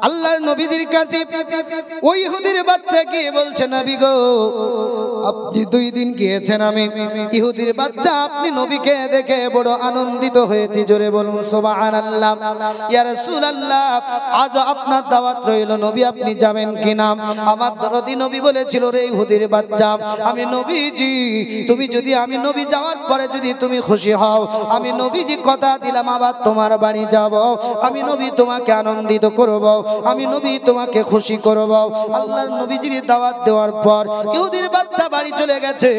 আল্লাহর নবীজির কাছে ওই ইহুদির বাচ্চা গিয়ে বলছে, নবী গো আপনি 2 দিন গিয়েছেন, আমি ইহুদির বাচ্চা আপনি নবীকে দেখে বড় আনন্দিত হয়েছি, জোরে বলুন সুবহানাল্লাহ। ইয়া রাসূলুল্লাহ আজ আপনার দাওয়াত রইল, নবী আপনি যাবেন কিনা? আমার দরদি নবী বলেছিল, রে ইহুদির বাচ্চা, আমি নবীজি, তুমি যদি আমি নবী যাওয়ার পরে যদি তুমি খুশি হও, আমি নবীজি কথা দিলাম আবার তোমার বাড়ি যাব, আমি নবী তোমাকে আনন্দিত করব, আমি নবী তোমাকে খুশি করব। আল্লাহর নবীজির দাওয়াত দেওয়ার পর ইহুদির বাচ্চা বাড়ি চলে গেছে।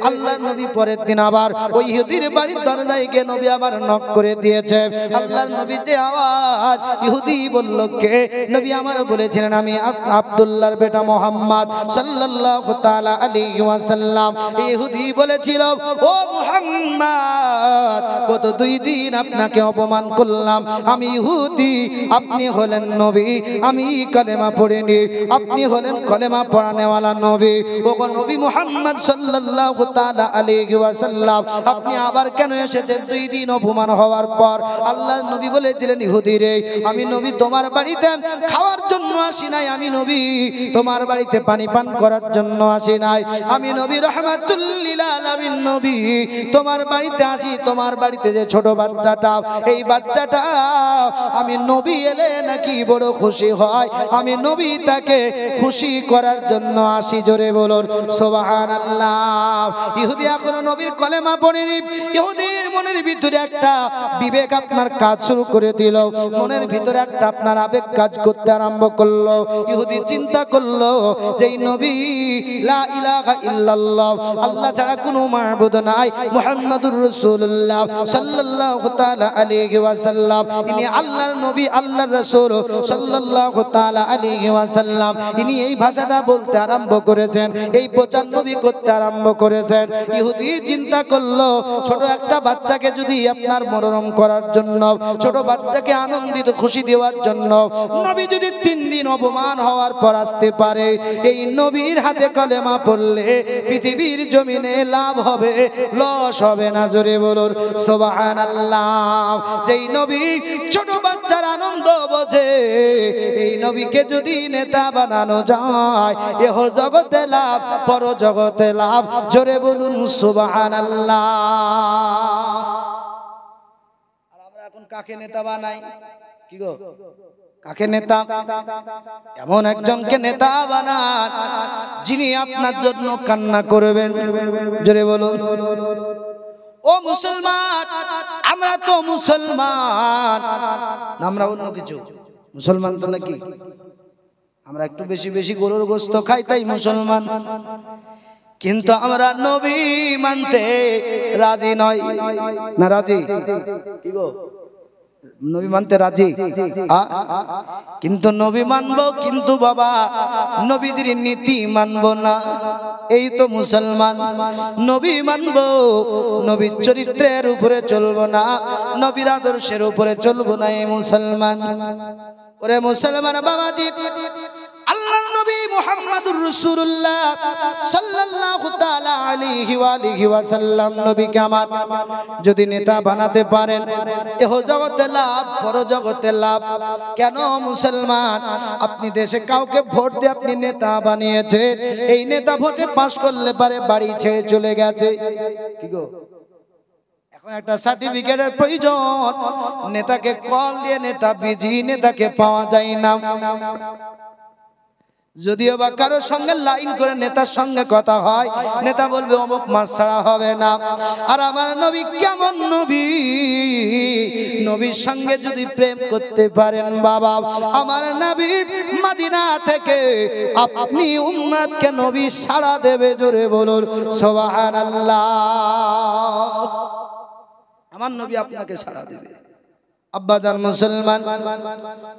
আল্লাহর নবী পরের দিন আবার ওই ইহুদির বাড়ির দরজায় গিয়ে নবী আবার নক করে দিয়েছে। আল্লাহর নবী যে আওয়াজ, ইহুদি বলল কে? নবী আমার বলেছিলেন, আমি আব্দুল্লাহর বেটা মুহাম্মদ সাল্লাল্লাহু তাআলা আলাইহি ওয়াসাল্লাম। ইহুদি বলেছিল, ও মুহাম্মদ কত 2 দিন আপনাকে অপমান করলাম, আমি ইহুদি, আপনি হলেন নবী, আমি কালেমা পড়িনি, আপনি হলেন কালেমা পড়ানেওয়ালা নবী। ওগো নবী মুহাম্মদ সাল্লাল্লাহু তাআলা আলাইহি ওয়াসাল্লাম, আপনি আবার কেন এসেছেন 2 দিন অপমান হওয়ার পর? আল্লাহর নবী বলেছিলেন, ইহুদি রে, আমি নবী তোমার বাড়িতে খাওয়ার জন্য আসি নাই, আমি নবী তোমার বাড়িতে পানি পান করার জন্য আসি নাই, আমি নবী রাহমাতুল লিল আলামিন নবী তোমার বাড়িতে আসি, তোমার বাড়িতে যে ছোট বাচ্চাটা, এই বাচ্চাটা আমি নবী এলে নাকি বড় খুশি হয়, আমি নবী তাকে খুশি করার জন্য আসি, জোরে বলুন সুবহানাল্লাহ। ইহুদি এখনো নবীর কলেমা পড়েনি। ইহুদির মনের ভিতরে একটা বিবেক আপনার কাজ শুরু করে দিল, মনের ভিতরে একটা আপনার আবেগ কাজ করতে আরম্ভ করলো। ইহুদি চিন্তা করলো যে এই নবী লা ইলাহা ইল্লাল্লাহ, আল্লাহ ছাড়া কোনো মাবুদ নাই, মুহাম্মাদুর রাসূলুল্লাহ সাল্লাল্লাহু তাআলা আলাইহি ওয়াসাল্লাম, ইনি আল্লাহর নবী, আল্লাহর রাসূল সাল্লাল্লাহু তাআলা আলাইহি ওয়াসাল্লাম, ইনি এই ভাষাটা বলতে আরম্ভ করেছেন, এই প্রচার নবী করতে আরম্ভ করেছেন। ইহুদি চিন্তা করলো, ছোট একটা বাচ্চাকে যদি আপনার মনোরম করার জন্য, ছোট বাচ্চাকে আনন্দিত খুশি দেওয়ার জন্য নবী যদি 3 দিন অপমান হওয়ার পর আসতে পারে, এই নবীর হাতে কলেমা পড়লে পৃথিবীর জমিনে লাভ হবে, লস হবে না, জোরে বলুন সুবহানাল্লাহ। যেই নবী ছোট বাচ্চার আনন্দ বোঝে, এই নবীকে যদি নেতা বানানো যায়, এহ জগতে লাভ, পর জগতে লাভ, জোরে বলুন সুবহানাল্লাহ। আর আমরা এখন কাকে নেতা বানাই? কি গো, কাকে নেতা? এমন একজনকে নেতা বানান যিনি আপনার জন্য কান্না করবেন, জোরে বলুন। ও মুসলমান, আমরা তো মুসলমান, আমরা অন্য কিছু, মুসলমান তো নাকি আমরা একটু বেশি বেশি গরুর গোশত খাই, তাই মুসলমান, কিন্তু আমরা নবী মানতে রাজি নই। না রাজি? কি গো, নবী মানতে রাজি? কিন্তু নবী মানবো, কিন্তু বাবা নবীজির নীতি মানবো না, এই তো মুসলমান। নবী মানবো, নবীর চরিত্রের উপরে চলবো না, নবীর আদর্শের উপরে চলবো না, এই মুসলমান। ওরে মুসলমান বাবাজি, আল্লাহর নবী মুহাম্মাদুর রাসূলুল্লাহ সাল্লাল্লাহু তাআলা আলাইহি ওয়া আলিহি ওয়াসাল্লাম নবীকে আমার যদি নেতা বানাতে পারেন, এহ জগতে লাভ, পর জগতে লাভ। কেন মুসলমান, আপনি দেশে কাউকে ভোট দিয়ে আপনি নেতা বানিয়েছেন, এই নেতা ভোটে পাশ করলে পারে বাড়ি ছেড়ে চলে গেছে, কি গো, এখন একটা সার্টিফিকেটের প্রয়োজন, নেতাকে কল দিয়ে নেতা বিজি, নেতাকে পাওয়া যায় না। যদিও বা কারোর সঙ্গে লাইন করে নেতার সঙ্গে কথা হয়, নেতা বলবে অমুক মাস ছাড়া হবে না। আর আমার নবী কেমন নবী, নবীর সঙ্গে যদি প্রেম করতে পারেন বাবা, আমার নবী মদিনা থেকে আপনি উম্মতকে নবী সাড়া দেবে, জোরে বলুন সুবহানাল্লাহ। আমার নবী আপনাকে সাড়া দেবে। আব্বাজান মুসলমান,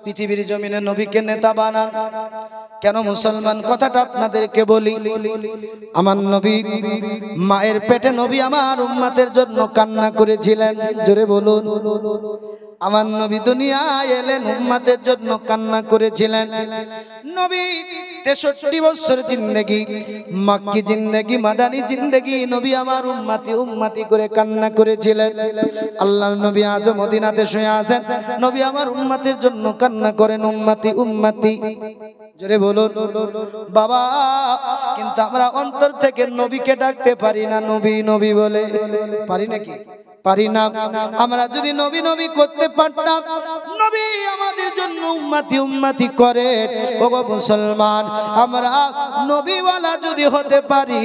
পৃথিবীর জমিনে নবীকে নেতা বানান। কেন মুসলমান, কথাটা আপনাদেরকে বলি। আমার নবী মায়ের পেটে নবী আমার উম্মতের জন্য কান্না করেছিলেন, জোরে বলুন। আমার নবী দুনিয়ায় এলেন উম্মতের জন্য কান্না করেছিলেন। নবী 63 বছর জিন্দেগি, মক্কি জিন্দেগি, মাদানী জিন্দেগি নবী আমার উম্মতি উম্মতি করে কান্না করেছিলেন। আল্লাহর নবী আজ মদিনাতে শুয়ে আছেন, নবী আমার উম্মতের জন্য কান্না করেন, উম্মতি উম্মতি। জোরে বলুন বাবা। কিন্তু আমরা অন্তর থেকে নবীকে ডাকতে পারি না, নবী নবী বলে পারি নাকি? পারি না। আমরা যদি নবী নবী করতে পারতাম, নবী আমাদের জন্য উম্মতি উম্মতি করে। ওগো মুসলমান, আমরা নবীওয়ালা যদি হতে পারি,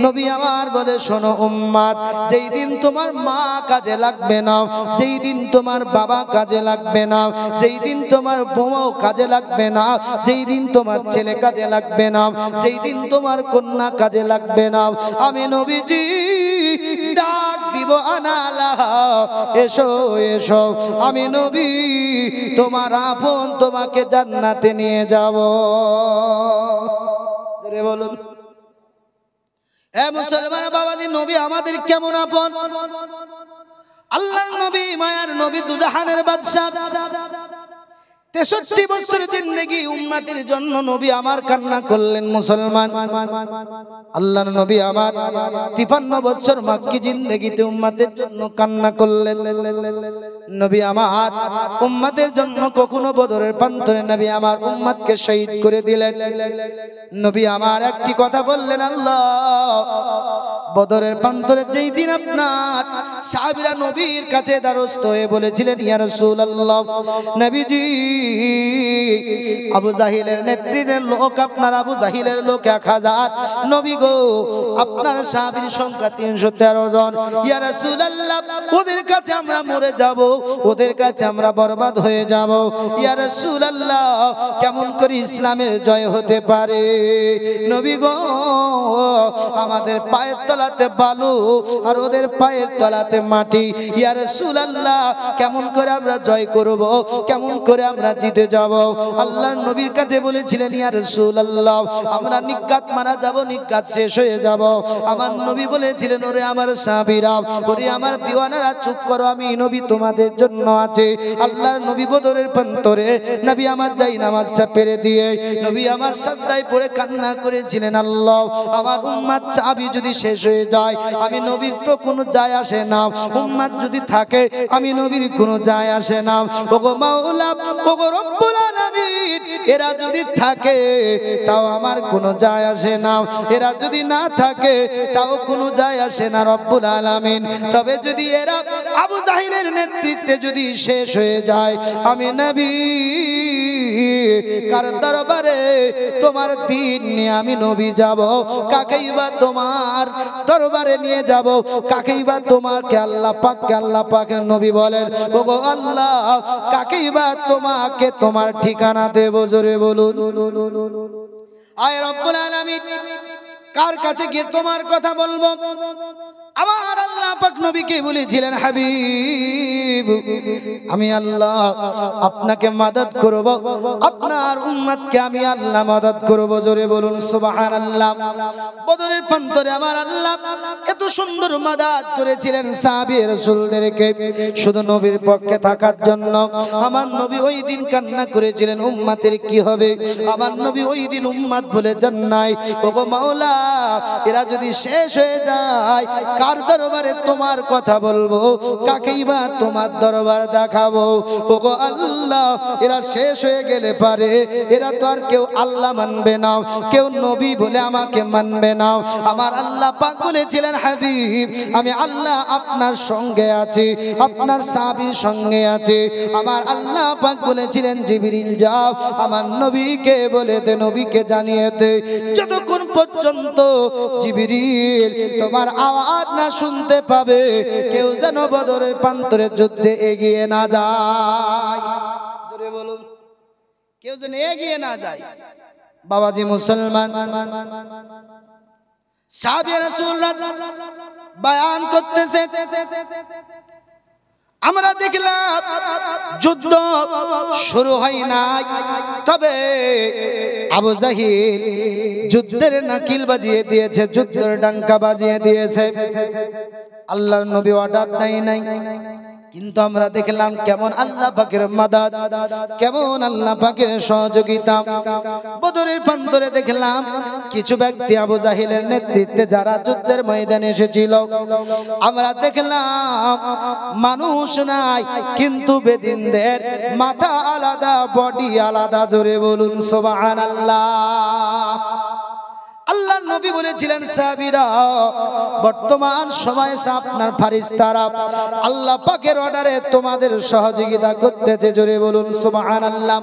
নবী আমার বলে শোনো উম্মত, যেই দিন তোমার মা কাজে লাগবে না, যেই দিন তোমার বাবা কাজে লাগবে না, যেই দিন তোমার বউ কাজে লাগবে না, যেই দিন তোমার ছেলে কাজে লাগবে না, যেই দিন তোমার কন্যা কাজে লাগবে না, আমি নবীজি ডাক দিব আনালা, এসো এসো, আমি নবী তোমার আপন, তোমাকে জান্নাতে নিয়ে যাব। জোরে বলুন এ মুসলমান বাবাজি, নবী আমাদের কেমন আপন। আল্লাহর নবী, মায়ার নবী, দুজাহানের বাদশা, 63 বছর জিন্দেগি উম্মতের জন্য নবী আমার কান্না করলেন। মুসলমান, আল্লাহর নবী আমার 53 বছর মক্কি জিন্দেগিতে উম্মতের জন্য কান্না করলেন। নবী আমার উম্মতের জন্য কখনো বদরের প্রান্তরে নবী আমার উম্মতকে শহীদ করে দিলেন। নবী আমার একটি কথা বললেন, আল্লাহ বদরের প্রান্তরে যেই দিন আপনার সাহাবীরা নবীর কাছে দ্বারস্থ হয়ে বলেছিলেন, ইয়া রাসূলুল্লাহ, নবীজি আবু জাহিলের নেতৃত্বের লোক, আপনার আবু জাহিলের লোক 1000, নবী গো আপনার সাহাবীর সংখ্যা 313 জন, ইয়া রাসূলুল্লাহ ওদের কাছে আমরা মরে যাব, ওদের কাছে আমরা বরবাদ হয়ে যাব, ইয়া রাসূলুল্লাহ কেমন করে ইসলামের জয় হতে পারে? নবী গো আমাদের পায়ের তলাতে বালু আর ওদের পায়ের তলাতে মাটি, ইয়া রাসূলুল্লাহ কেমন করে আমরা জয় করব, কেমন করে আমরা জিতে যাব? আল্লাহর নবীর কাছে বলেছিলেন, ইয়া রাসূলুল্লাহ আমরা নিকাত মারা যাব, নিকাত শেষ হয়ে যাব। আমার নবী বলেছিলেন, ওরে আমার সাহাবীরা, ওরে আমার দিওয়ানারা, চুপ করো, আমি নবী তোমাদের জন্য আছে। আল্লাহর নবী বদরের প্রান্তরে নবী আমার যাই নামাজটা পেরে দিয়ে নবী আমার সাজদায় পড়ে কান্না করেছিলেন, আল্লাহ আমার উম্মত চাবি যদি শেষ হয়ে যায়, আমি নবীর তো কোনো যায় আসে না, উম্মত যদি থাকে আমি নবীর কোনো যায় আসে না। ওগো মাওলা, ওগো রব্বুল আলামিন, এরা যদি থাকে তাও আমার কোনো যায় আসে না, এরা যদি না থাকে তাও কোনো যায় আসে না রব্বুল আলামিন। তবে যদি এরা আবু জাহিলের নেতৃত্বে যদি শেষ হয়ে যায়, আমি নবী কার দরবারে তোমার দিন নিয়ে আমি নবী যাব? কাকেই বা তোমার দরবারে নিয়ে যাব? কাকেই বা তোমাকে আল্লাহ পাকের নবী বলেন, ওগো আল্লাহ কাকেই বা তোমাকে তোমার ঠিকানা দেব? জোরে বলুন আয় রব্বুল আলামিন, কার কাছে গিয়ে তোমার কথা বলবো? আমার আল্লাহ পাক নবীকে বলেছিলেন, হাবিব আমি আল্লাহ আপনাকে মাদদ করব, আপনার উম্মতকে আমি আল্লাহ মাদদ করব। জোরে বলুন সুবহানাল্লাহ। বদরের প্রান্তরে আমার আল্লাহ এত সুন্দর মাদদ করেছিলেন সাহাবী রাসূলদেরকে, শুধু নবীর পক্ষে থাকার জন্য। আমার নবী ওই দিন কান্না করেছিলেন, উম্মতের কি হবে? আমার নবী ওই দিন উম্মত বলে যান নাই, ওগো মাওলা এরা যদি শেষ হয়ে যায়, কার দরবারে তোমার কথা বলবো? কাকেই বা তোমার দরবার দেখাবো? ওগো আল্লাহ এরা শেষ হয়ে গেলে পারে এরা তো আর কেউ আল্লাহ মানবে না, কেউ নবী বলে আমাকে মানবে না। আমার আল্লাহ পাক বলেছিলেন, হাবিব আমি আল্লাহ আপনার সঙ্গে আছি, আপনার সাহাবীর সঙ্গে আছে। আমার আল্লাহ পাক বলেছিলেন, জিবরিল যাও আমার নবীকে বলে দে, নবীকে জানিয়ে দে, যতক্ষণ পর্যন্ত জিবরিল তোমার আওয়াজ না শুনতে পাবে, কেউ যেন বদরের প্রান্তরে যুদ্ধে এগিয়ে না যায়। জোরে বলুন, কেউ যেন এগিয়ে না যায়। বাবাজি মুসলমান, সাহাবী রাসূলুল্লাহ বয়ান করতেছে, আমরা দেখলাম যুদ্ধ শুরু হয় নাই, তবে আবু জাহিল যুদ্ধের নাকিল বাজিয়ে দিয়েছে, যুদ্ধের ডাঙ্কা বাজিয়ে দিয়েছে। আল্লাহর নবী অর্ডার দেয় নাই, কিন্তু আমরা দেখলাম কেমন আল্লাহ পাকের মাদাদ, কেমন আল্লাহ পাকের সহযোগিতা। বদরের প্রান্তরে দেখলাম কিছু ব্যক্তি আবু জাহিলের নেতৃত্বে যারা যুদ্ধের ময়দানে এসেছিল, আমরা দেখলাম মানুষ নাই কিন্তু বেদিনদের মাথা আলাদা, বডি আলাদা। জোরে বলুন সুবহানাল্লাহ। আল্লাহ নবী বলেছিলেন সাহাবীরা, বর্তমান সময়ে আপনার ফারিস্তারা আল্লাহ পাকের অর্ডারে তোমাদের সহযোগিতা করতেছে। জোরে বলুন সুবহানাল্লাহ।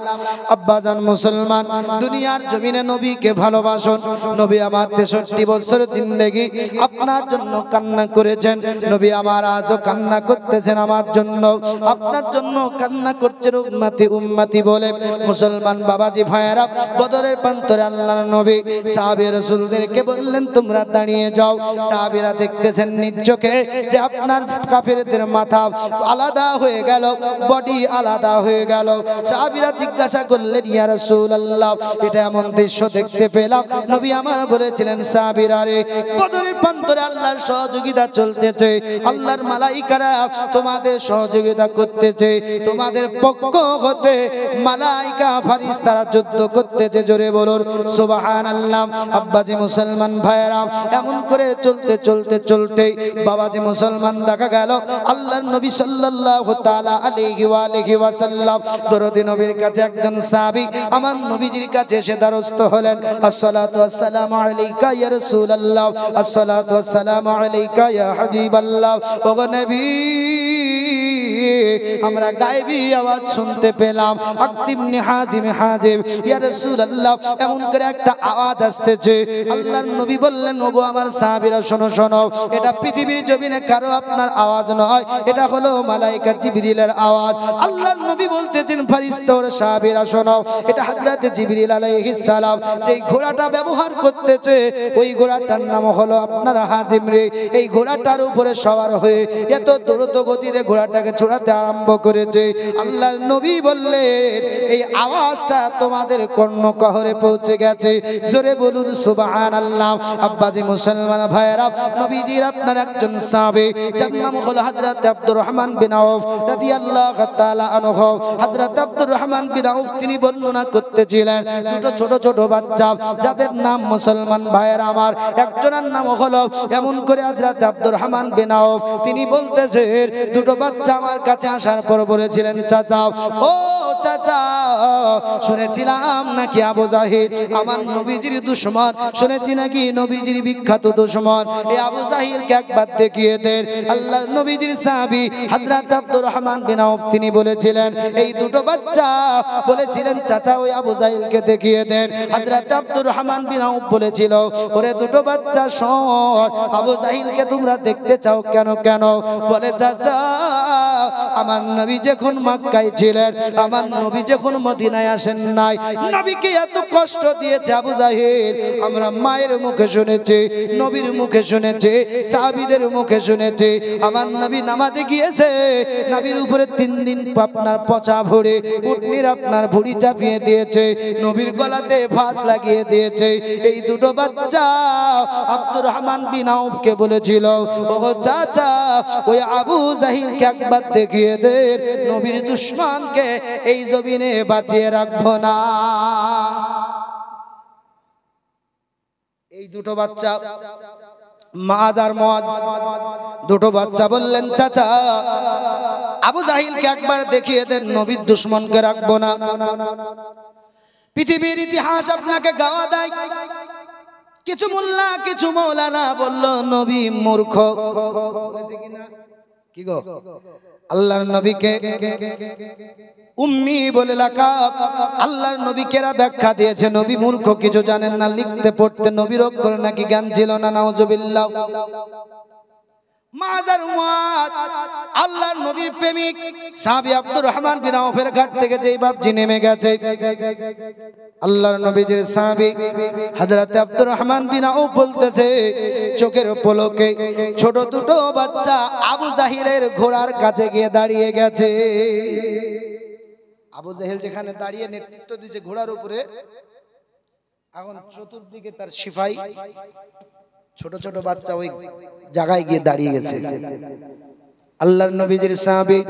আব্বাজান মুসলমান, দুনিয়ার জমিনে নবীকে ভালোবাসুন। নবী আমার 63 বছরের জিন্দেগি আপনার জন্য কান্না করেছেন। নবী আমার আজও কান্না করতেছেন আমার জন্য, আপনার জন্য কান্না করছেন উম্মতি উম্মতি বলে। মুসলমান বাবাজি ভাইয়েরা, বদরের প্রান্তরে আল্লাহর নবী সাহাবীরা রাসূলদেরকে বললেন তোমরা দাঁড়িয়ে যাও। সাহাবীরা দেখতেছেন নিজ চোখে যে আপনার কাফেরদের মাথা আলাদা হয়ে গেল, বডি আলাদা হয়ে গেল। সাহাবীরা জিজ্ঞাসা করলেন ইয়া রাসূলুল্লাহ, এটা এমন দৃশ্য দেখতে পেলাম। নবী আমার বলেছিলেন সাহাবীরা রে, বদরের প্রান্তরে আল্লাহর সহযোগিতা চলতেছে, আল্লাহর মালাইকারা তোমাদের সহযোগিতা করতেছে, তোমাদের পক্ষ হতে মালাইকা ফারিস্তারা যুদ্ধ করতেছে। জোরে বলুন সুবহানাল্লাহ। আব্বাজি মুসলমান ভাইরা, এমন করে চলতে চলতে চলতে বাবাজি মুসলমান দেখা গেল আল্লাহর নবী সাল্লাল্লাহু তাআলা আলাইহি ওয়া আলিহি ওয়াসাল্লাম দরদি নবীর কাছে একজন সাহাবী আমার নবীজির কাছে এসে দ্বারস্থ হলেন। আসসালাতু ওয়াসসালামু আলাইকা ইয়া রাসূলুল্লাহ, আসসালাতু ওয়াসসালামু আলাইকা ইয়া হাবিবাল্লাহ। ওগো নবী, আমরা গায়েবী আওয়াজ শুনতে পেলাম, আকদিমনি হাজিম হাজিব ইয়া রাসূলুল্লাহ, এমন করে একটা আওয়াজ আসতেছে। আল্লাহর নবী বললেন ওগো আমার সাহাবীরা শোনো শোনো, এটা পৃথিবীর জমিনে কারো আপনার আওয়াজ নয়, এটা হলো মালাইকা জিবরিলের আওয়াজ। আল্লাহর নবী বলতেছেন ফেরেশতা ও সাহাবীরা শোনো, এটা হযরত জিবরিল আলাইহিস সালাম যেই ঘোড়াটা ব্যবহার করতেছে ওই ঘোড়াটার নাম হলো আপনার হাজিম রে। এই ঘোড়াটার উপরে সওয়ার হয়ে এত দ্রুত গতিতে ঘোড়াটাকে ছোড়াতে আরম্ভ করেছে। আল্লাহর নবী বললেন এই আওয়াজটা তোমাদের কর্ণকহরে পৌঁছে গেছে। জোরে বলুন সুবহানাল্লাহ। আব্বাজি মুসলমান ভাইয়েরা, নবীজির আপনার একজন সাহাবী যার নাম হলো হযরত আব্দুর রহমান বিন আউফ রাদিয়াল্লাহু তাআলা আনহু। হযরত আব্দুর রহমান বিন আউফ তিনি বর্ণনা করতেছিলেন দুটো ছোট ছোট বাচ্চা যাদের নাম মুসলমান ভাইয়েরা আমার, একজনের নাম হলো এমন করে হযরত আব্দুর রহমান বিন আউফ তিনি বলতেছেন দুটো বাচ্চা আমার কাছে আসার পর বলেছিলেন চাচা, ও চাচা, শুনেছিলাম নাকি আবু জাহিল আমার নবীজির দুশমন, শুনেছি নাকি নবীজির বিখ্যাত দুশমন, এই আবু জাহিলকে একবার দেখিয়ে দেন। আল্লাহর নবীজির সাহাবী হযরত আব্দুর রহমান বিন আউফ তিনি বলেছিলেন এই দুটো বাচ্চা বলেছিলেন চাচা ওই আবু জাহিলকে দেখিয়ে দেন। হযরত আব্দুর রহমান বিন আউফ বলেছিল ওরে দুটো বাচ্চা শোন, আবু জাহিলকে তোমরা দেখতে চাও কেন কেন? বলে চাচা আমার নবী যখন মক্কায় ছিলেন, আমার নবী যখন মদিনায় আসেন নাই, নবীকে এত কষ্ট দিয়েছে আবু জাহিল আমরা মায়ের মুখে শুনেছি, নবীর মুখে শুনেছি, সাহাবীদের মুখে শুনেছি। আমার নবী নামাজে গিয়েছে, নবীর উপরে 3 দিন আপনার পচা ভরে উটনির আপনার ভুঁড়ি চাপিয়ে দিয়েছে, নবীর গলাতে ফাঁস লাগিয়ে দিয়েছে। এই দুটো বাচ্চা আব্দুর রহমান বিন আউফকে বলেছিল ও চাচা ওই আবু জাহিলকে একবার দেখিয়ে দেন, নবীর দুশমনকে এই জমিনে বাঁচিয়ে রাখবো না। এই দুটো বাচ্চা মাজ আর মুআজ দুটো বাচ্চা বললেন চাচা আবু জাহিলকে একবার দেখিয়ে দেন, নবীর দুশমনকে রাখবো না। পৃথিবীর ইতিহাস আপনাকে গাওয়া দেয়, কিছু মোল্লা কিছু মৌলানা বলল নবী মূর্খ, বলেছে কিনা কি গো? আল্লাহর নবীকে উম্মি বলে লাকাব আল্লাহর নবীকেরা ব্যাখ্যা দিয়েছে নবী মূর্খ, কিছু জানেন না, লিখতে পড়তে নবীর অক্ষর নাকি জ্ঞান ছিল না, নাউজুবিল্লাহ। মাজার মুআজ আল্লাহর নবীর প্রেমিক সাহাবী আব্দুর রহমান বিন আউফের ঘাট থেকে যেই বাপজি নেমে গেছে, আল্লাহর নবীজির সাহাবী হযরত আব্দুর রহমান বিন আউফ বলতেছে চোখের পলকে ছোট দুটো বাচ্চা আবু জাহিলের ঘোড়ার কাছে গিয়ে দাঁড়িয়ে গেছে। আবু জাহিল যেখানে দাঁড়িয়ে নেতৃত্ব দিয়েছে ঘোড়ার উপরে, এখন চতুর্দিকে তার সিপাহী ছোট ছোট বাচ্চা ওই জায়গায় গিয়ে দাঁড়িয়ে গেছে। আল্লাহর নবীজির সাহাবী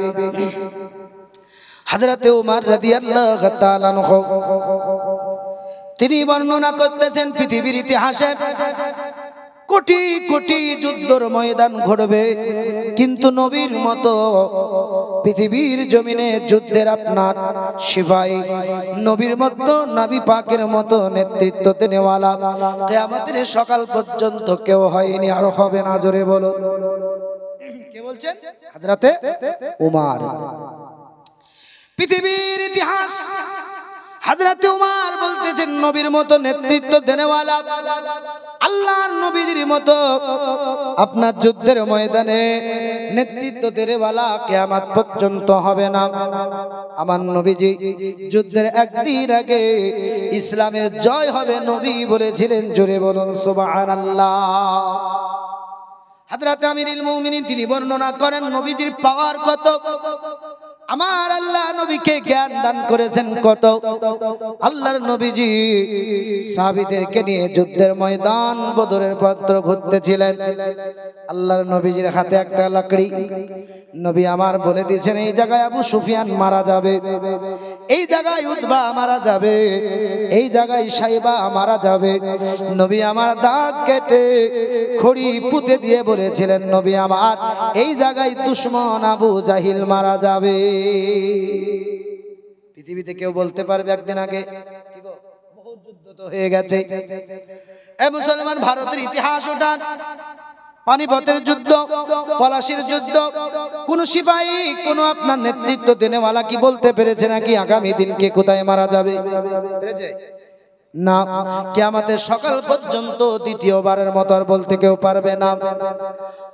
হযরতে উমর রাদিয়াল্লাহু তাআলা আনহু তিনি বর্ণনা করতেছেন পৃথিবীর ইতিহাসে কোটি কোটি যুদ্ধের ময়দান ঘটবে কিন্তু নবীর মতো পৃথিবীর জমিনে যুদ্ধের আপনার সিপাহী নবীর মতো নবী পাকের মতো নেতৃত্ব দেনেওয়ালা কিয়ামতের সকাল পর্যন্ত কেউ হয়নি আর হবে না। জোরে বলুন কে বলছেন? হযরতে উমর। পৃথিবীর ইতিহাস হযরতে উমর বলতেছেন নবীর মতো নেতৃত্ব দেনেওয়ালা আল্লাহর নবীর মতো আপনার যুদ্ধের ময়দানে নেতৃত্ব দেনেওয়ালা কিয়ামত পর্যন্ত হবে না। আমার নবীজি যুদ্ধের একদিন আগে ইসলামের জয় হবে নবী বলেছিলেন। জোরে বলুন সুবহানাল্লাহ। হযরত আমিরুল মুমিনিন তিনি বর্ণনা করেন নবীজির পাওয়ার কত। আমার আল্লাহ নবীকে জ্ঞান দান করেছেন কত। আল্লাহর নবীজি সাহাবীদেরকে নিয়ে যুদ্ধের ময়দান বদরের পত্র ঘুরতেছিলেন। আল্লাহর নবীজির হাতে একটা লাকড়ি। নবী আমার বলে দিয়েছেন এই জায়গায় আবু সুফিয়ান মারা যাবে, এই জায়গায় উতবা মারা যাবে, এই জায়গায় সাইবা মারা যাবে। নবী আমার দাগ কেটে খড়ি পুঁতে দিয়ে বলেছিলেন নবী আমার এই জায়গায় দুশমন আবু জাহিল মারা যাবে। পৃথিবীতে কেউ বলতে পারবে একদিন আগে কি গো বহুত যুদ্ধ তো হয়ে গেছে। এ মুসলমান ভারতের ইতিহাস ওঠান, পানিপথের যুদ্ধ, পলাশির যুদ্ধ, কোন সিপাহী কোন আপনার নেতৃত্ব দেনেওয়ালা কি বলতে পেরেছে নাকি আগামী দিনকে কোথায় মারা যাবে? পেরেছে না। কিয়ামতের সকাল পর্যন্ত দ্বিতীয়বারের মতো আর বলতে কেউ পারবে না।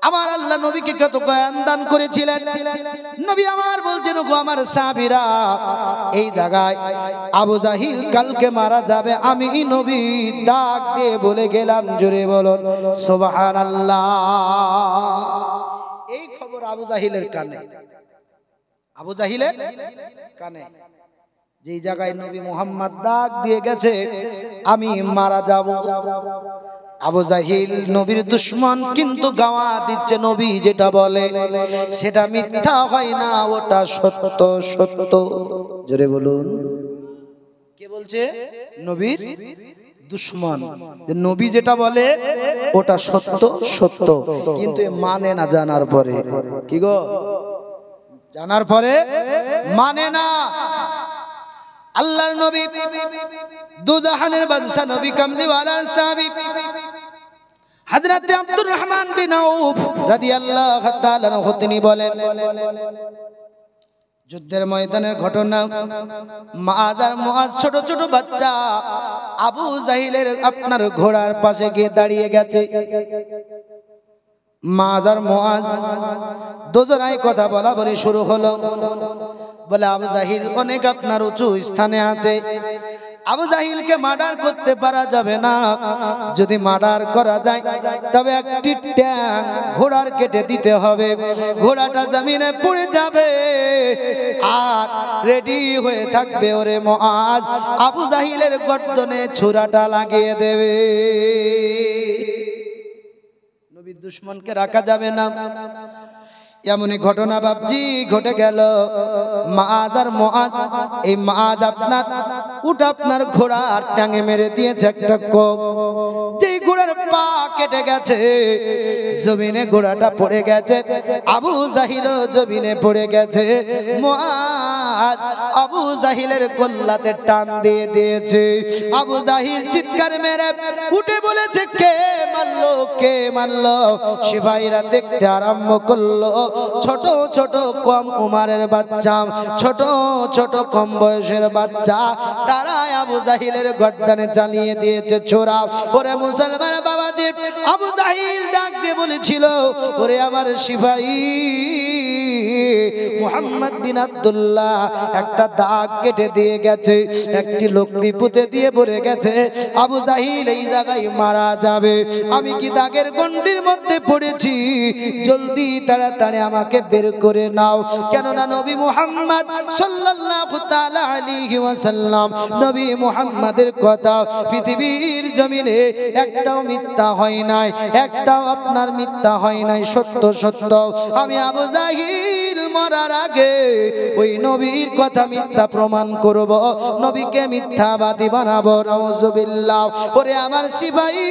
আমার আল্লাহ নবীকে কত জ্ঞান দান করেছিলেন। নবী আমার বলছেন গো আমার সাহাবীরা এই জায়গায় আবু জাহিল কালকে মারা যাবে, আমি নবী ডাক দিয়ে বলে গেলাম। জোরে বলুন সুবহানাল্লাহ। এই খবর আবু জাহিলের কানে, আবু জাহিলের কানে যেই জায়গায় নবী মুহাম্মদ ডাক দিয়ে গেছে আমি মারা যাব। আবু জাহিল নবীর দুশমন কিন্তু গাওয়া দিচ্ছে নবী যেটা বলে সেটা মিথ্যা হয় না, ওটা সত্য সত্য। জোরে বলুন কে বলছে? নবীর দুশমন। নবী যেটা বলে ওটা সত্য সত্য, কিন্তু মানে না জানার পরে। কি গো জানার পরে মানে না। আল্লাহর নবী দুজাহানের বাদশা নবী কামলিওয়ালার সাহাবী হযরত আব্দুর রহমান বিন আউফ রাদিয়াল্লাহু তাআলা আনহু তিনি বলেন যুদ্ধের ময়দানের ঘটনা মুআজ আর মুআজ ছোট ছোট বাচ্চা আবু জাহিলের আপনার ঘোড়ার পাশে গিয়ে দাঁড়িয়ে গেছে। মুআজ আর মুআজ দুজনাই কথা বলা বলি শুরু হলো। বলে আবু জাহিল অনেক আপনার উঁচু স্থানে আছে, আবু জাহিলকে মার্ডার করতে পারা যাবে না। যদি মার্ডার করা যায় তবে একটি ট্যাং ঘোড়ার কেটে দিতে হবে, ঘোড়াটা জমিনে পড়ে যাবে আর রেডি হয়ে থাকবে ওরে মুআজ আবু জাহিলের গর্দনে ছুরাটা লাগিয়ে দেবে। নবীর দুশমনকে রাখা যাবে না। এমনই ঘটনা বাপজি ঘটে গেল। মুআজ আর মুআজ এই মুআজ আপনার উট আপনার ঘোড়ার টাঙে মেরে দিয়েছে একটা কোপ। যেই ঘোড়ার পা কেটে গেছে জমিনে ঘোড়াটা পড়ে গেছে, আবু জাহিলও জমিনে পড়ে গেছে। মুআজ আবু জাহিলের কল্লাতে টান দিয়ে দিয়েছে। আবু জাহিল চিৎকার মেরে উঠে বলেছে কে মারলো কে মারলো। সিপাহীরা দেখতে আরম্ভ করলো। ছোট ছোট কম উমারের বাচ্চা, ছোট ছোট কম বয়সের বাচ্চা, তারা আবু জাহিলের গর্দানে চালিয়ে দিয়েছে ছোরা। ওরে মুসলমান বাবাজি, আবু জাহিল ডাক দিয়ে বলেছিল ওরে আমার সিপাহী মুহাম্মদ বিন আব্দুল্লাহ একটা দাগ কেটে দিয়ে গেছে, একটি লোকটি পুঁতে দিয়ে পড়ে গেছে, আবু জাহিল এই জায়গায় মারা যাবে। আমি কি দাগের গণ্ডির মধ্যে পড়েছি, জলদি তাড়াতাড়ি আমাকে বের করে নাও। কেননা নবী মুহাম্মদ সাল্লাল্লাহু তাআলা আলাইহি ওয়াসাল্লাম, নবী মুহাম্মাদের কথা পৃথিবীর জমিনে একটাও মিথ্যা হয় নাই, একটাও আপনার মিথ্যা হয় নাই, সত্য সত্য। আমি আবু জাহিল মরার আগে ওই নবীর কথা মিথ্যা প্রমাণ করব, নবীকে মিথ্যাবাদী বানাবো। নাউজুবিল্লাহ। ওরে আমার সিপাহী,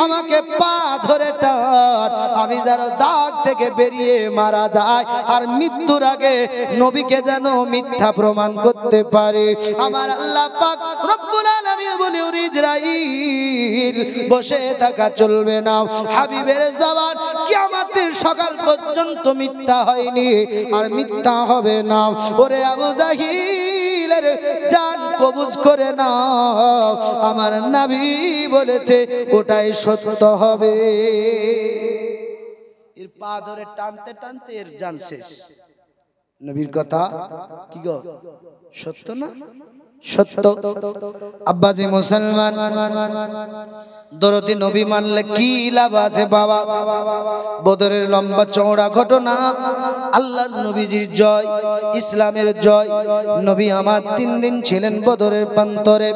আমাকে পা ধরে টান, আমি যেন দাগ থেকে বেরিয়ে মারা যায় আর মৃত্যুর আগে নবীকে যেন মিথ্যা প্রমাণ করতে পারে। আমার আল্লাহ পাক রব্বুল আলামিন বলে, ওরে ইসরাঈল বসে থাকা চলবে না, হাবিবের জবান কিয়ামতের সকাল পর্যন্ত মিথ্যা হয়নি আর মিথ্যা হবে না। ওরে আবু জাহিলের জান কবজ করে নাও, আমার নবী বলেছে ওটাই সত্য হবে। এর পা ধরে টানতে টানতে এর জান শেষ। নবীর কথা কি গো সত্য না? সত্য। আব্বাজি মুসলমান, দরদি নবী মানলে কি লাভ আছে বাবা? বদরের লম্বা চওড়া ঘটনা, আল্লাহর নবীজির জয়, ইসলামের জয়। নবী আমার 3 দিন ছিলেন বদরের প্রান্তরে।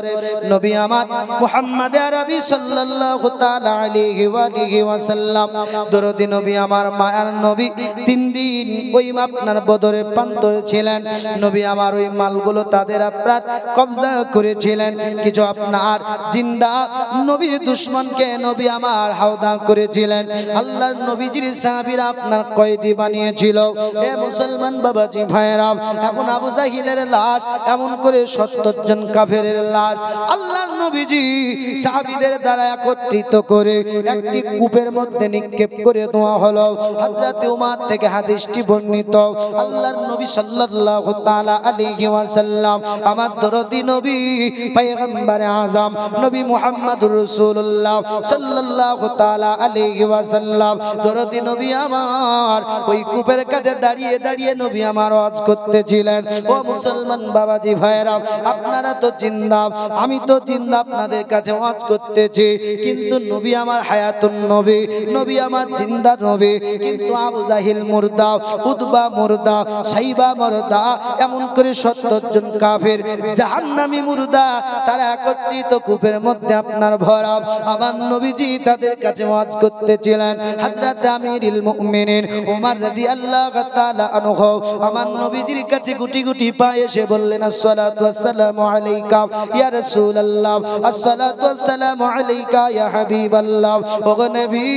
নবী আমার মুহাম্মদ আরবি সাল্লাল্লাহু তাআলা আলাইহি ওয়া আলিহি ওয়াসাল্লাম, দরদি নবী আমার মায়ার নবী 3 দিন ওই আপনার বদরের প্রান্তরে ছিলেন। নবী আমার ওই মালগুলো তাদের আপনার কবজা করেছিলেন। কিছু আপনার জিন্দা নবীর দুশমনকে নবী আমার হাওদা করেছিলেন। আল্লাহর নবীজির সাহাবীরা আপনার কয়েদি বানিয়েছিল। হে মুসলমান বাবাজি ভাইরা, এখন আবু জাহিলের লাশ, এমন করে 70 জন কাফেরের লাশ আল্লাহর নবীজি সাহাবীদের দ্বারা একত্রিত করে একটি কূপের মধ্যে নিক্ষেপ করে দেওয়া হলো। হযরত উমর থেকে হাদিসটি বর্ণিত। আল্লাহর নবী সাল্লাল্লাহু তাআলা আলাইহি ওয়াসাল্লাম, আমার দরদি নবী পয়গম্বর আযম নবী মুহাম্মদুর রাসূলুল্লাহ সাল্লাল্লাহু তাআলা আলাইহি ওয়াসাল্লাম, দরদি নবী আমার ওই কূপের কাছে দাঁড়িয়ে দাঁড়িয়ে নবী আমার ওয়াজ করতেছিলেন। ও মুসলমান বাবাজি ভাইরা, আপনারা তো জিন্দা, আমি তো জিন্দা, আপনাদের কাছে ওয়াজ করতেছি, কিন্তু নবী আমার হায়াতুন নবী, নবী আমার জিন্দা নবী। কিন্তু আবু জাহিল মুর্দা, উতবা মুর্দা, সাইবা মুর্দা, এমন করে 70 জন কাফের জাহান্নামী মুর্দা, তারা একত্রিত কূপের মধ্যে আপনার ভরা। আমার নবীজি তাদের কাছে ওয়াজ করতেছিলেন। হযরত আমিরুল মুমিনিন ওমর রাদিয়াল্লাহু তাআলা আনহু আমার নবীজির কাছে গুটি গুটি পায়ে এসে বললেন, আসসালাতু ওয়াসসালামু আলাইকা ইয়া রাসূলুল্লাহ, আসসালাতু ওয়াসসালামু আলাইকা ইয়া হাবিবাল্লাহ। ওগো নবী,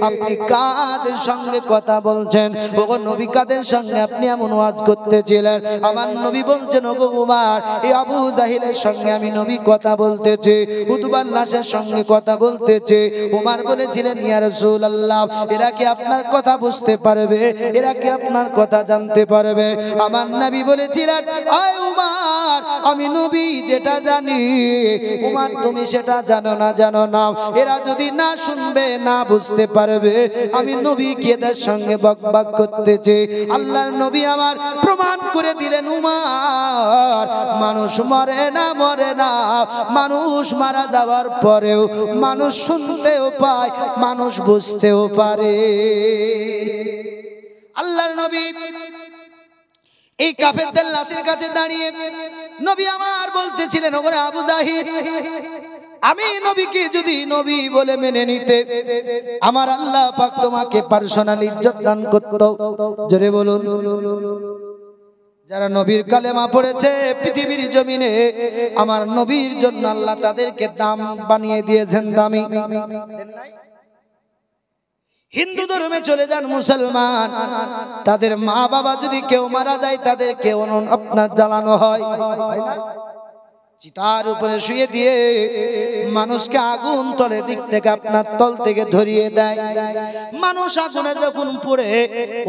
আপনি কাদের সঙ্গে কথা বলছেন? ওগো নবী, কাদের সঙ্গে আপনি এমন ওয়াজ করতেছিলেন? আমার নবী বলছেন, ওগো উমর, এই আবু জাহিলের সঙ্গে আমি নবী কথা বলতেছি, উতবার লাশের সঙ্গে কথা বলতেছি। উমর বলেছিলেন, ইয়া রাসূলুল্লাহ, এরা কি আপনার কথা বুঝতে পারবে? এরা কি আপনার কথা জানতে পারবে? আমার নবী বলেছিলেন, আয় উমর, আমি নবী যেটা জানি, উমর তুমি সেটা জানো না, জানো না। এরা যদি না শুনবে, না বুঝতে পারবে, আমি নবী কি এদের সঙ্গে বকবক করতেছি? আল্লাহর নবী আমার প্রমাণ করে দিলেন, উমর, মানুষ মরে না, মরে না, মানুষ মারা যাওয়ার পরেও মানুষ শুনতেও পায়, মানুষ বুঝতেও পারে। আল্লাহর নবী এই কাফেরদের লাশের কাছে দাঁড়িয়ে নবী আমার বলতেছিলেন, ওরে আবু জাহিল, আমি নবীকে যদি নবী বলে মেনে নিতে, আমার আল্লাহ পাক তোমাকে পার্সোনাল ইজ্জত দান করত। জোরে বলুন। যারা নবীর কালেমা পড়েছে পৃথিবীর জমিনে, আমার নবীর জন্য আল্লাহ তাদেরকে দাম বানিয়ে দিয়েছেন, দামি। হিন্দু ধর্মে চলে যান মুসলমান, তাদের মা বাবা যদি কেউ মারা যায়, তাদেরকে আপনার জ্বালানো হয় না? চিতার উপরে শুয়ে দিয়ে মানুষকে আগুন তলে দিক থেকে আপনার তল থেকে ধরিয়ে দেয়। মানুষ আগুনে যখন পড়ে,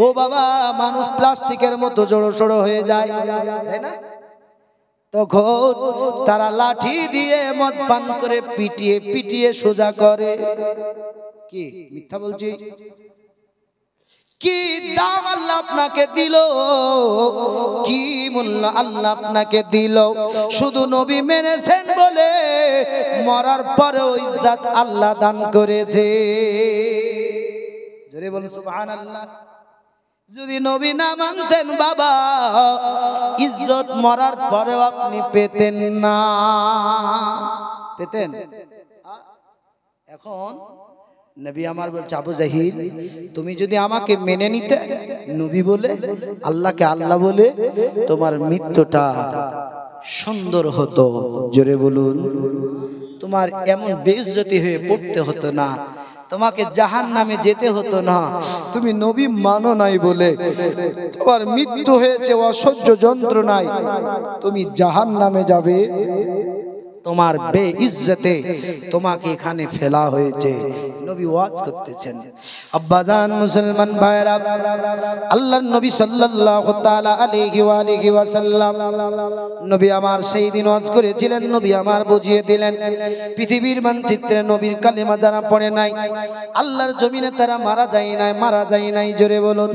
ও বাবা, মানুষ প্লাস্টিকের মতো জড়ো সড়ো হয়ে যায়, তাই না? তখন তারা লাঠি দিয়ে মদ পান করে পিটিয়ে পিটিয়ে সোজা করে। কি মিথ্যা বলছি? কি দাম আল্লাহ আপনাকে দিল, কি মূল্য আল্লাহ আপনাকে দিল, শুধু নবী মেনেছেন বলে মরার পরেও ইজ্জত আল্লাহ দান করেছে। জোরে বলুন সুবহানাল্লাহ। যদি নবী না মানতেন বাবা, ইজ্জত মরার পরেও আপনি পেতেন না, পেতেন। এখন নবী আমার বলছে, আবু জাহিল তুমি যদি আমাকে মেনে নিতে নবী বলে, আল্লাহকে আল্লাহ বলে, তোমার মৃত্যুটা সুন্দর হতো। জোরে বলুন। তোমার এমন বেইজ্জতি হয়ে পড়তে হতো না, তোমাকে জাহান্নামে যেতে হতো না। তুমি নবী মানো নাই বলে তোমার মৃত্যু হয়েছে অসহ্য যন্ত্রণায়, তুমি জাহান্নামে যাবে। তোমার বেইজ্জতে তোমাকে এখানে ফেলা হয়েছে। নবী ওয়াজ করতেছেন। আব্বাজান মুসলমান ভাইরা, আল্লাহর নবী সাল্লাল্লাহু তাআলা আলাইহি ওয়া আলিহি ওয়াসাল্লাম নবী আমার সেই দিন ওয়াজ করেছিলেন। নবী আমার বুঝিয়ে দিলেন, পৃথিবীর মানচিত্রে নবীর কালেমা যারা পড়ে নাই, আল্লাহর জমিনে তারা মারা যায় নাই, মারা যায় নাই। জোরে বলুন।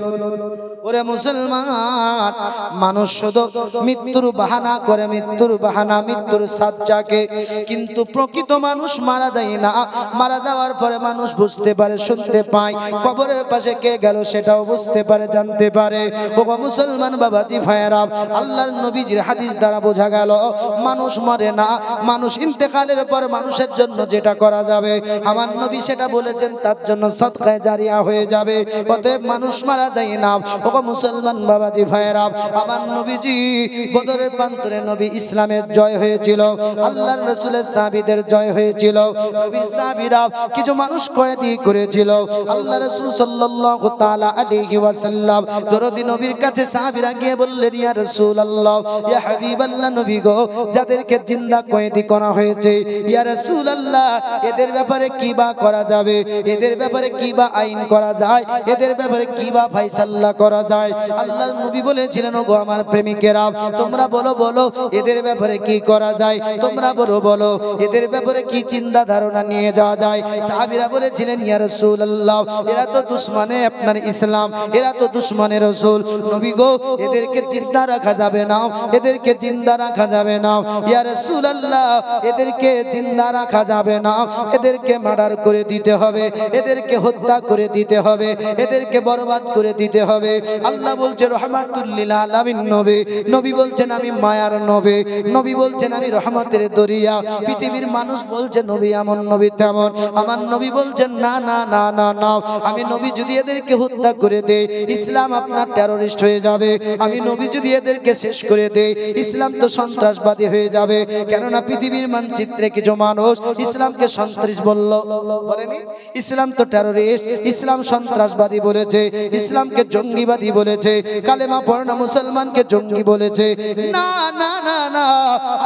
ওরে মুসলমান, মানুষ শুধু মৃত্যুর বাহানা করে, মৃত্যুর বাহানা, মৃত্যুর সাজ্জাকে, কিন্তু প্রকৃত মানুষ মারা যায় না। মারা যাওয়ার পরে মানুষ বুঝতে পারে, শুনতে পায়, কবরের পাশে কে গেল সেটাও বুঝতে পারে, জানতে পারে। ও মুসলমান বাবাজি ভাইয়েরা, আল্লাহর নবীজির হাদিস দ্বারা বোঝা গেল মানুষ মরে না, মানুষ ইন্তেকালের পর মানুষের জন্য যেটা করা যাবে আমার নবী সেটা বলেছেন, তার জন্য সাদকায়ে জারিয়া হয়ে যাবে। অতএব মানুষ মারা যায় না। ও মুসলমান বাবাজি ভাইয়েরা, আমার নবীজি বদরের প্রান্তরে নবী ইসলামের জয় হয়েছিল, আল্লাহর রাসূলের সাহাবীদের জয় হয়েছিল। নবীর সাহাবীরা কিছু মানুষ কয়েদি করেছিল। আল্লাহ রাসূল সাল্লাল্লাহু তাআলা আলাইহি ওয়াসাল্লাম দরদি নবীর কাছে সাহাবীরা গিয়ে বললেন, ইয়া রাসূলুল্লাহ, ইয়া হাবিবাল্লাহ, নবী গো, যাদেরকে জিন্দা কয়েদি করা হয়েছে, ইয়া রাসূলুল্লাহ, এদের ব্যাপারে কি বা করা যাবে, এদের ব্যাপারে কি বা আইন করা যায়, এদের ব্যাপারে কি বা ফয়সালা করা যায়। আল্লাহর নবী বলেছিলেন, ওগো আমার প্রেমিকেরা, তোমরা বলো বলো এদের ব্যাপারে কি করা যায়, তোমরা বলো বলো এদের ব্যাপারে কি চিন্তা ধারণা নিয়ে যাওয়া যায়। সাহাবীরা বলেছিলেন, ইয়া রাসূলুল্লাহ, এরা তো দুশমনে আপনার ইসলাম, এরা তো দুশমনে রাসূল, নবী গো, এদেরকে জিন্দা রাখা যাবে না, এদেরকে জিন্দা রাখা যাবে না। ইয়া রাসূলুল্লাহ, এদেরকে জিন্দা রাখা যাবে না, এদেরকে মার্ডার করে দিতে হবে, এদেরকে হত্যা করে দিতে হবে, এদেরকে বরবাদ করে দিতে হবে। আল্লাহ বলছে রহমাতুল লিল আলামিন নবী, নবী বলছেন আমি মায়ার নবী, নবী বলছেন আমি রহমতের দরিয়া। পৃথিবীর মানুষ বলছে নবী এমন, নবী তেমন। আমার নবী বলছেন না না না না না, আমি নবী যদি এদেরকে হত্যা করে দেই, ইসলাম আপনার টেররিস্ট হয়ে যাবে। আমি নবী যদি এদেরকে শেষ করে দেই, ইসলাম তো সন্ত্রাসবাদী হয়ে যাবে। কেননা পৃথিবীর মানচিত্রে কিছু মানুষ ইসলামকে সন্ত্রাস বলল, বলেনি? ইসলাম তো টেররিস্ট, ইসলাম সন্ত্রাসবাদী বলেছে, ইসলামকে জঙ্গিবাদী বলেছে, কালেমা পড়া মুসলমানকে জঙ্গি বলেছে। না না না না,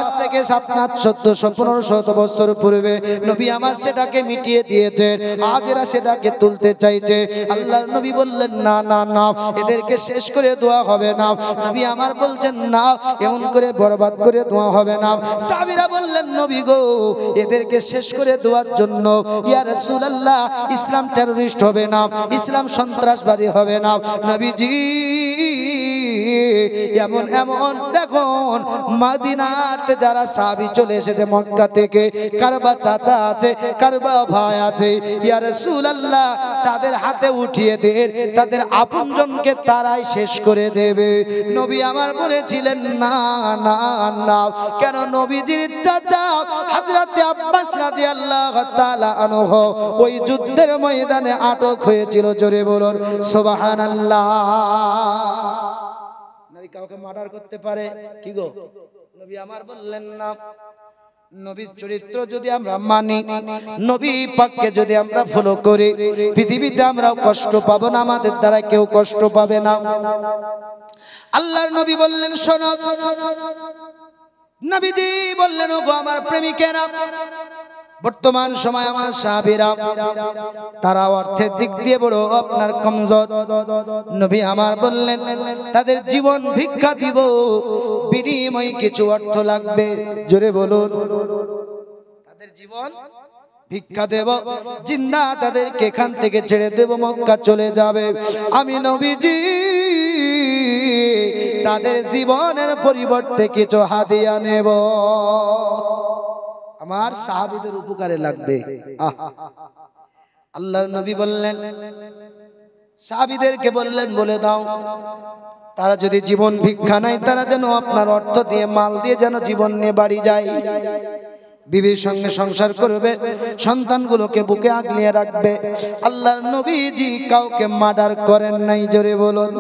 আজ থেকে 1400-1500 বছর পূর্বে নবী আমার সেটাকে মিটিয়ে দিয়েছেন, আজ এরা সেটাকে তুলতে চাইছে। আল্লাহর নবী বললেন না না না, এদেরকে শেষ করে দেওয়া হবে না। নবী আমার বলছেন না, এমন করে বরবাদ করে দেওয়া হবে না। সাহাবীরা বললেন, নবী গো, এদেরকে শেষ করে দেওয়ার জন্য ইয়া রাসূলুল্লাহ, ইসলাম টেররিস্ট হবে না, ইসলাম সন্ত্রাসবাদী হবে না। নবীজি এমন এমন দেখুন, মদিনাতে যারা সাহাবী চলে এসেছে মক্কা থেকে, কারবা চাচা আছে, কারবা ভাই আছে, ইয়া রাসূলুল্লাহ, তাদের হাতে উঠিয়ে দেন, তাদের আপনজনকে তারাই শেষ করে দেবে। নবী আমার বলেছিলেন না না না। কেন? নবীজির চাচা হযরত আব্বাস রাদিয়াল্লাহু তাআলা আনহু ওই যুদ্ধের ময়দানে আটক হয়েছিল। জোরে বলুন সুবহানাল্লাহ। নবী কাউকে মার্ডার করতে পারে কি গো? নবী আমার বললেন না। নবীর চরিত্র যদি আমরা মানি, নবী পাককে যদি আমরা ফলো করি, পৃথিবীতে আমরাও কষ্ট পাবো না, আমাদের দ্বারা কেউ কষ্ট পাবে না। আল্লাহর নবী বললেন, শোনো, নবীজি বললেন, ওগো আমার প্রেমিকেরা, বর্তমান সময় আমার সাহাবীরা তারা অর্থের দিক দিয়ে বড় আপনার কমজোর। নবী আমার বললেন, তাদের জীবন ভিক্ষা দিব, বিনিময়ে কিছু অর্থ লাগবে। জোরে বলুন, তাদের জীবন ভিক্ষা দেব, জিন্দা তাদেরকে এখান থেকে ছেড়ে দেব, মক্কা চলে যাবে। আমি নবীজি তাদের জীবনের পরিবর্তে কিছু হাদিয়া নেব, আমার সাহাবীদের উপকারে লাগবে। আল্লাহর নবী বললেন, সাহাবীদেরকে বললেন, বলে দাও তারা যদি জীবন ভিক্ষা নেয়, তারা যেন আপনার অর্থ দিয়ে, মাল দিয়ে যেন জীবন নিয়ে বাড়ি যায়, বিবির সঙ্গে সংসার করবে, সন্তানগুলোকে বুকে আগলিয়ে রাখবে। আল্লাহর নবীজি কাউকে মার্ডার করেন নাই, জোরে বলুন।